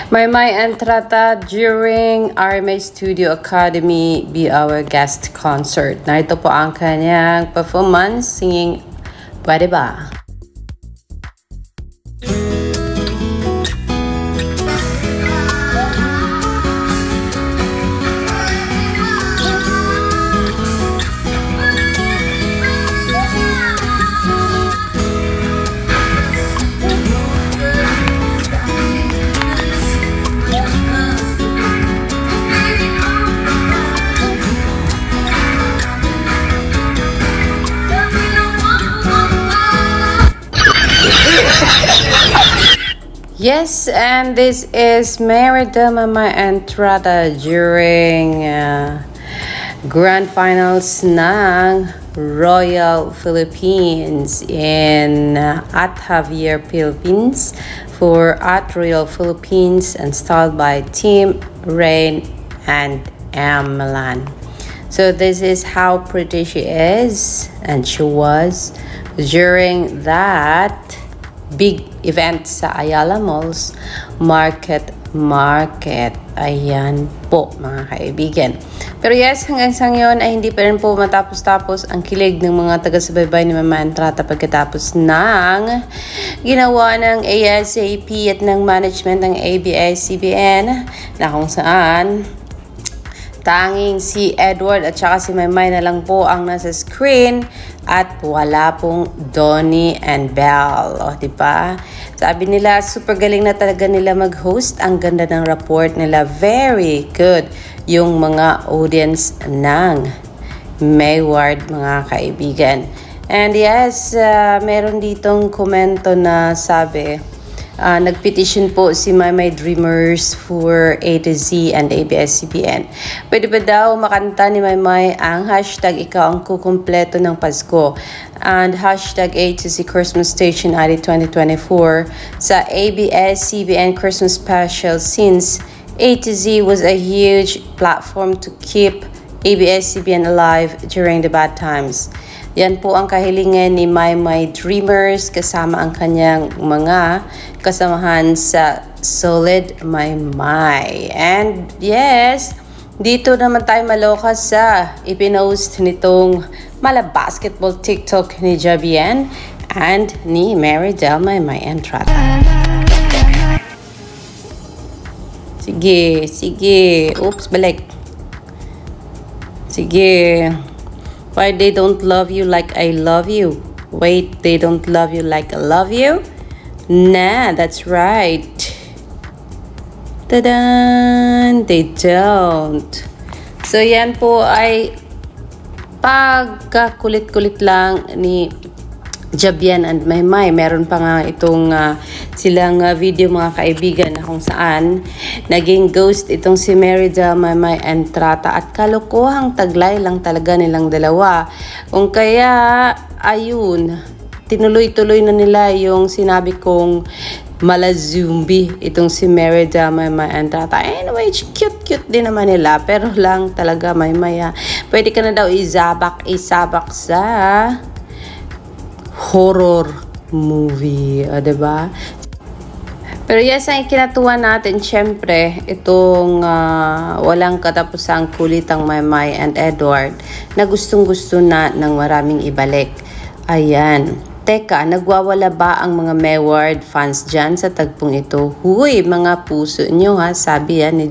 Maymay Entrata during RMA Studio Academy be our guest concert. Narito po ang kanyang performance singing Pwede Ba? Yes, and this is Merida Maymay Entrata during Grand Finals ng Royal Philippines in at Javier, Philippines for at Royal Philippines, installed by Team Rain and Milan. So this is how pretty she is and she was during that big event sa Ayala Malls Market. Ayan po mga kaibigan. Pero yes, hanggang sa ngayon ay hindi pa rin po matapos-tapos ang kilig ng mga taga-subaybay ni Maymay Entrata pagkatapos ng ginawa ng ASAP at ng management ng ABS-CBN na kung saan tanging si Edward at saka si Maymay na lang po ang nasa screen at wala pong Donnie and Belle. O, diba? Sabi nila, super galing na talaga nila mag-host. Ang ganda ng report nila. Very good yung mga audience ng Mayward, mga kaibigan. And yes, meron ditong komento na sabi, nagpetition po si Maymay Dreamers for A to Z and ABS-CBN. Pwede ba daw makanta ni Maymay ang hashtag ikaw ang kukumpleto ng Pasko and hashtag A to Z Christmas Station ID 2024 sa ABS-CBN Christmas Special, since A to Z was a huge platform to keep ABS-CBN alive during the bad times. Yan po ang kahilingan ni Maymay Dreamers kasama ang kanyang mga kasamahan sa Solid Maymay. And yes, dito naman tayo maloka sa ipinost nitong mala basketball TikTok ni Javian and ni Merida Maymay Entrata. Sige. Oops, balik. Sige. Why they don't love you like I love you? Wait, they don't love you like I love you? Nah, that's right. Tadan! They don't. So yan po ay pagkakulit-kulit lang ni Javian and Maymay. Meron pa nga itong silang video mga kaibigan na kung saan naging ghost itong si Merida Maymay Entrata at kalokohang taglay lang talaga nilang dalawa. Kung kaya ayun, tinuloy-tuloy na nila yung sinabi kong malazumbi itong si Merida Maymay Entrata. Anyway, cute din naman nila, pero lang talaga Maymay, pwede ka na daw isabak sa horror movie, diba? Pero yes, ang ikinatuwa natin, syempre, itong walang katapusang kulitang Maymay and Edward na gustong-gusto na ng maraming ibalik. Ayan. Teka, nagwawala ba ang mga Mayward fans dyan sa tagpong ito? Huy, mga puso nyo ha, sabi yan ni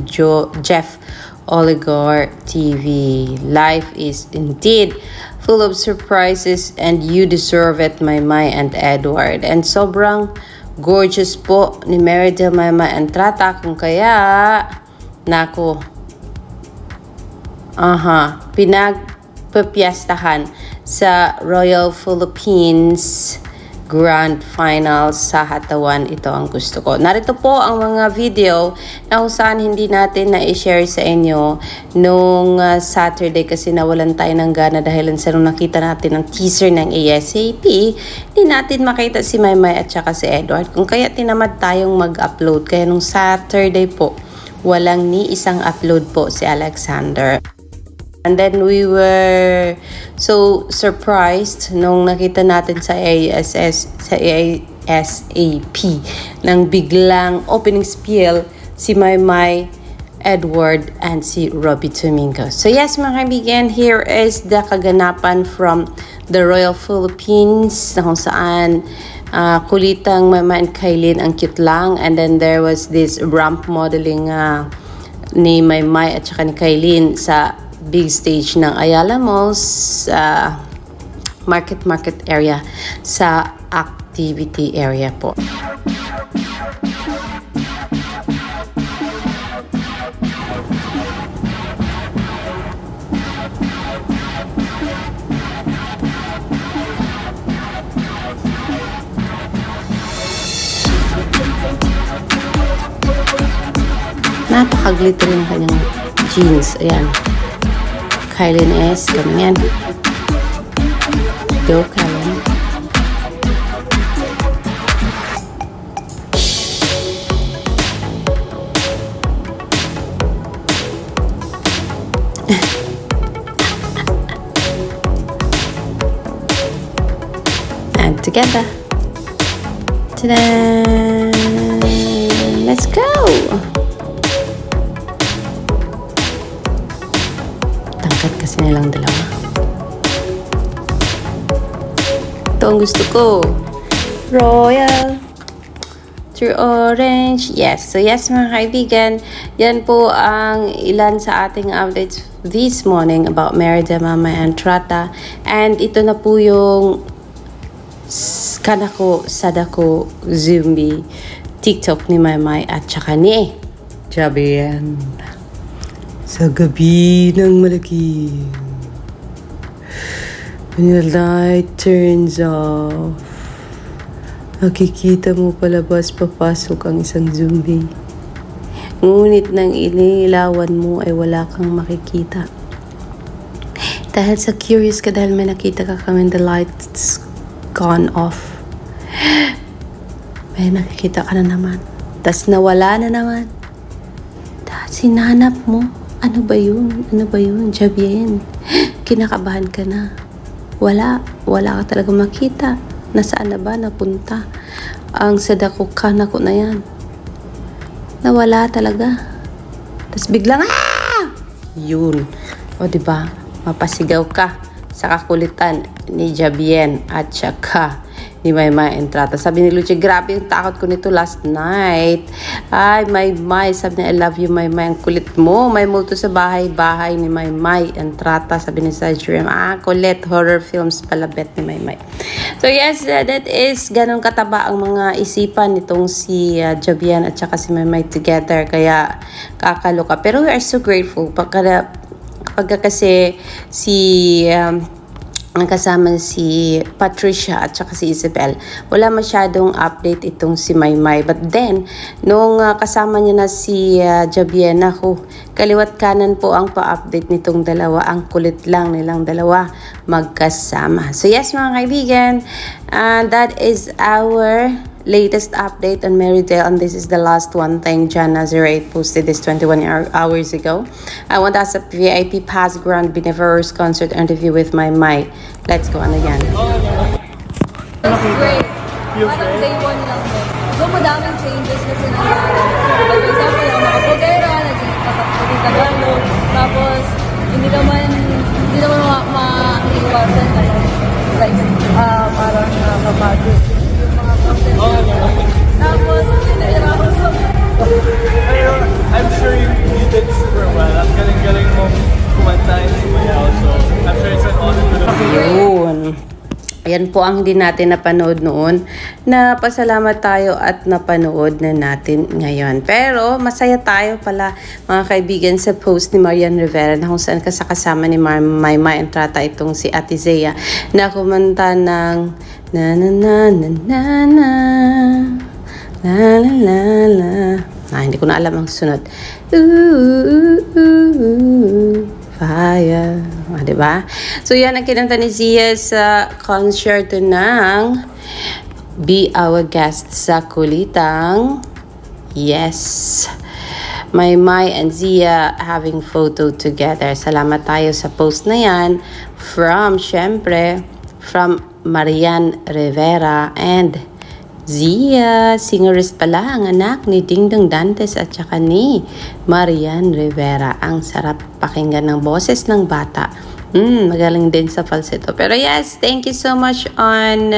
Jeff Oligar TV. Life is indeed full of surprises and you deserve it, Maymay and Edward. And sobrang gorgeous po ni Merida Maymay Entrata, kung kaya nako, pinagpapiyastahan sa Royal Philippines Grand Finals sa Hatawan. Ito ang gusto ko. Narito po ang mga video na kung saan hindi natin na-share sa inyo nung Saturday kasi nawalan tayo ng gana dahil sa nung nakita natin ang teaser ng ASAP, hindi natin makita si Maymay at saka si Edward. Kung kaya tinamad tayong mag-upload. Kaya nung Saturday po, walang ni isang upload po si Alexander. And then we were so surprised nung nakita natin sa ASAP ng biglang opening spiel si Maymay, Edward, and si Robbie Domingo. So yes mga kaibigan, here is the kaganapan from the Royal Philippines na kung saan kulitang Maymay and Kailin ang cute lang, and then there was this ramp modeling ni Maymay at saka ni Kailin sa big stage ng Ayala Malls market area sa activity area po. Napaka-glittery ng kanyang jeans. Ayan. Kailin S. Ganyan. Go, Kailin. And together. Ta-da! Let's go! Tangkat kasi nilang dalawa. Ito ang gusto ko. Royal through orange. Yes. So yes mga kaibigan, yan po ang ilan sa ating updates this morning about Merida, Maymay, and Trata. And ito na po yung Kanako Sadako Zombie TikTok ni Maymay at saka ni Jabian. Sa gabi ng malaki, when the light turns off, nakikita mo palabas papasok ang isang zombie. Ngunit nang inilawan mo ay wala kang makikita. Dahil sa curious ka, dahil may nakita ka when the light's gone off. May nakikita ka na naman. Tas nawala na naman. Dahil sinanap mo. Ano ba yun? Ano ba yun? Jabian. Kinakabahan ka na. Wala ka talaga makita. Nasaan na ba napunta ang Sadako Kanako na yan? Nawala talaga. Tapos biglang yun. O diba? Mapasigaw ka sa kakulitan ni Jabian at saka ni Maymay and Trata. Sabi ni Lucia, grabe yung takot ko nito last night. Ay, Maymay, sabi niya, I love you, Maymay. Ang kulit mo. May multo sa bahay-bahay ni Maymay and Trata. Sabi ni Sajrim, kulit, horror films palabet ni Maymay. So yes, that is ganun kataba ang mga isipan nitong si Jabian at saka si Maymay together. Kaya kakaloka. Pero we are so grateful. Kapag kasi si kasama si Patricia at saka si Isabel, wala masyadong update itong si Maymay. But then, nung kasama niya na si Jabian, ako, kaliwat kanan po ang pa-update nitong dalawa. Ang kulit lang nilang dalawa magkasama. So yes mga kaibigan, that is our latest update on Merida, and this is the last one. Thank John Nazareth posted this 21 hours ago. I want us a VIP pass grand Benever's concert interview with Maymay. Let's go. Ano yan? It's great. Parang day one lang din. So, madaming changes kasi nangyari. Like, for example, ang mga pagera, naging Tagalog. Tapos, hindi naman maiwasan na like, parang kapagod. Yung mga process. Tapos, nahirapan sa I'm sure you did super well. I'm galing mo kumanta and sumayaw. So, I'm sure it's an honor to the Yun. Ayan po ang hindi natin napanood noon. Napasalamat tayo at napanood na natin ngayon. Pero masaya tayo pala mga kaibigan sa post ni Marian Rivera na kung saan kasama ni Maymay and Trata itong si Ate Zea na kumanta ng na na na na na na la la la la. Hindi ko na alam ang sunod. Fire. Diba? So, yan ang kinanta ni Zia sa concert ng Be Our Guest sa Kulitang. Yes. Maymay and Zia having photo together. Salamat tayo sa post na yan from Marian Rivera and Zia, singerist pala ang anak ni Dingdong Dantes at saka ni Marian Rivera. Ang sarap pakinggan ng boses ng bata. Magaling din sa falsetto. Pero yes, thank you so much on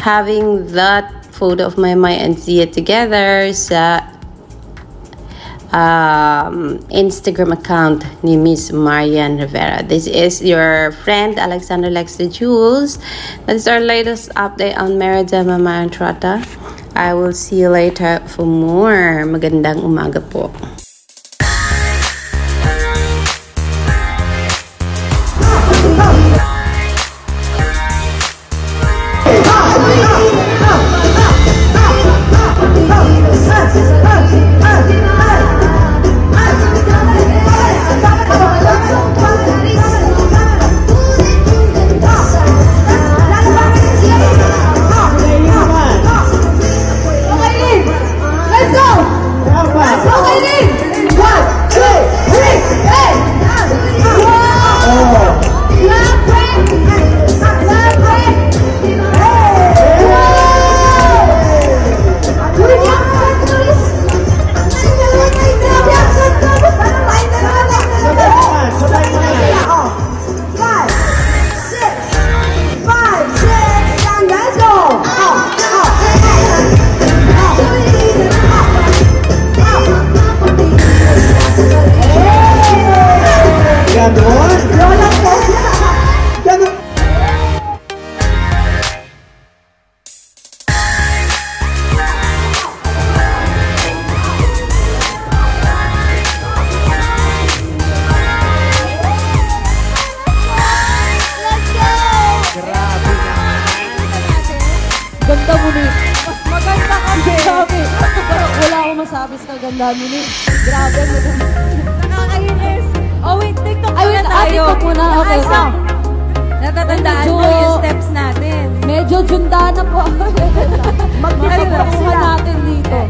having that photo of Maymay and Zia together sa Instagram account ni Miss Marian Rivera. This is your friend Alexander Lex de Jules. That is our latest update on Merida Mama Entrata. I will see you later for more. Magandang umaga po. Ganda mo ni. Mas maganda kasi. Grabe. Wala akong masabi sa kaganda mo ni. Grabe. Nakakainis. Oh wait, TikTok muna tayo. TikTok muna. Okay, so. Natatandaan mo yung steps natin. Medyo junda na po. Mag-tiktok natin dito.